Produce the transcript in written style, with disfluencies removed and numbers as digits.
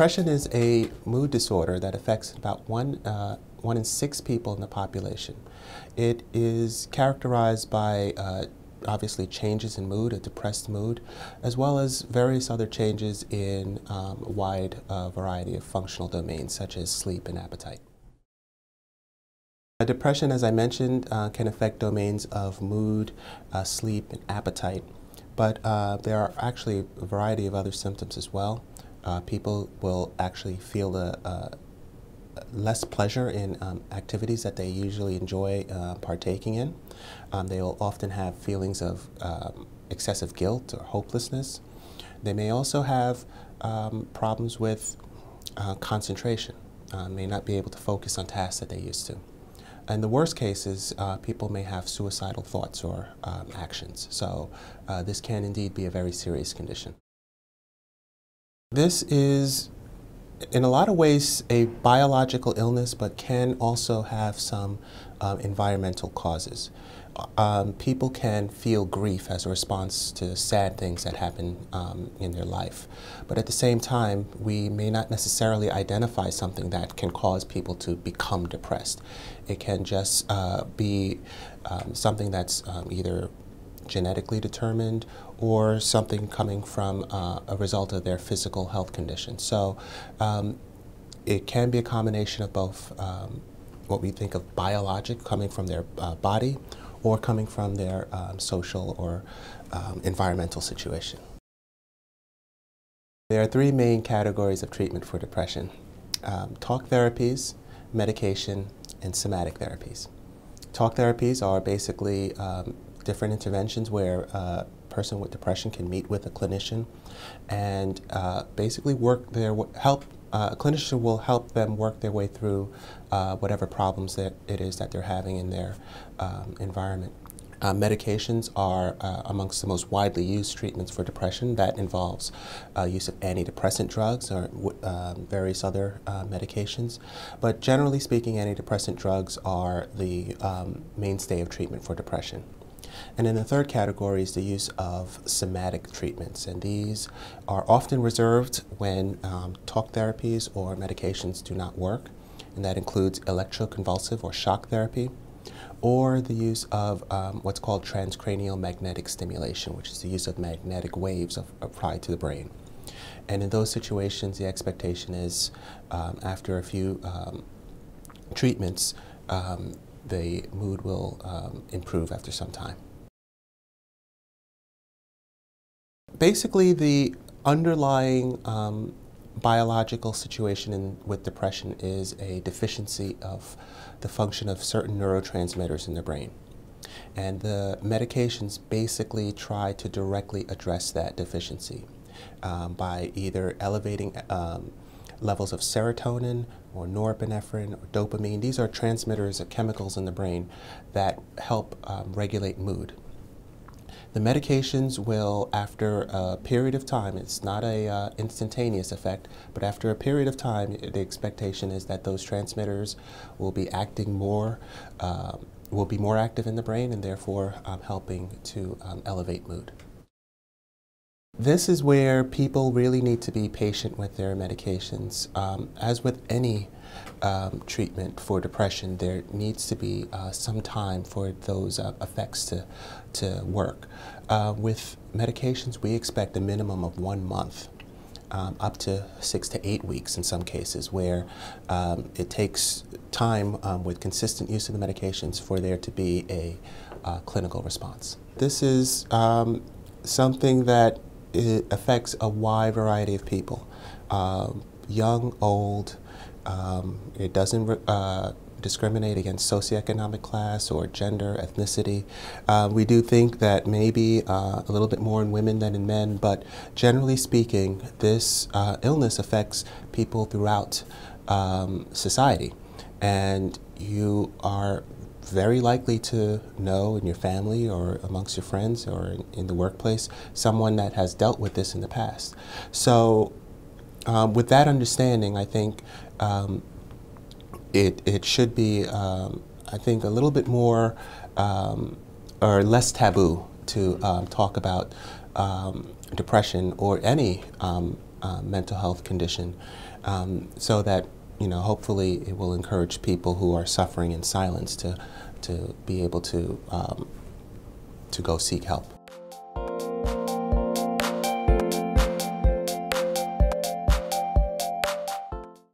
Depression is a mood disorder that affects about one in 6 people in the population. It is characterized by obviously changes in mood, a depressed mood, as well as various other changes in a wide variety of functional domains such as sleep and appetite. Depression, as I mentioned, can affect domains of mood, sleep, and appetite, but there are actually a variety of other symptoms as well. People will actually feel less pleasure in activities that they usually enjoy partaking in. They will often have feelings of excessive guilt or hopelessness. They may also have problems with concentration, may not be able to focus on tasks that they used to. In the worst cases, people may have suicidal thoughts or actions. So this can indeed be a very serious condition. This is, in a lot of ways, a biological illness, but can also have some environmental causes. People can feel grief as a response to sad things that happen in their life. But at the same time, we may not necessarily identify something that can cause people to become depressed. It can just be something that's either genetically determined or something coming from a result of their physical health condition. So it can be a combination of both what we think of biologic, coming from their body, or coming from their social or environmental situation. There are 3 main categories of treatment for depression: talk therapies, medication, and somatic therapies. Talk therapies are basically different interventions where a person with depression can meet with a clinician and basically a clinician will help them work their way through whatever problems that it is that they're having in their environment. Medications are amongst the most widely used treatments for depression. That involves use of antidepressant drugs or various other medications. But generally speaking, antidepressant drugs are the mainstay of treatment for depression. And in the third category is the use of somatic treatments, and these are often reserved when talk therapies or medications do not work, and that includes electroconvulsive or shock therapy, or the use of what's called transcranial magnetic stimulation, which is the use of magnetic waves applied to the brain. And in those situations, the expectation is after a few treatments, the mood will improve after some time. Basically, the underlying biological situation with depression is a deficiency of the function of certain neurotransmitters in the brain. And the medications basically try to directly address that deficiency by either elevating levels of serotonin or norepinephrine or dopamine. These are transmitters of chemicals in the brain that help regulate mood. The medications will, after a period of time, it's not a instantaneous effect, but after a period of time, the expectation is that those transmitters will be acting more, will be more active in the brain and therefore helping to elevate mood. This is where people really need to be patient with their medications. As with any treatment for depression, there needs to be some time for those effects to work. With medications, we expect a minimum of 1 month, up to 6 to 8 weeks in some cases, where it takes time with consistent use of the medications for there to be a clinical response. This is something that it affects a wide variety of people, young, old. It doesn't discriminate against socioeconomic class or gender, ethnicity. We do think that maybe a little bit more in women than in men, but generally speaking, this illness affects people throughout society. And you are very likely to know in your family or amongst your friends or in the workplace someone that has dealt with this in the past. So with that understanding, I think it should be, I think, a little bit more or less taboo to talk about depression or any mental health condition, so that, you know, hopefully it will encourage people who are suffering in silence to be able to go seek help.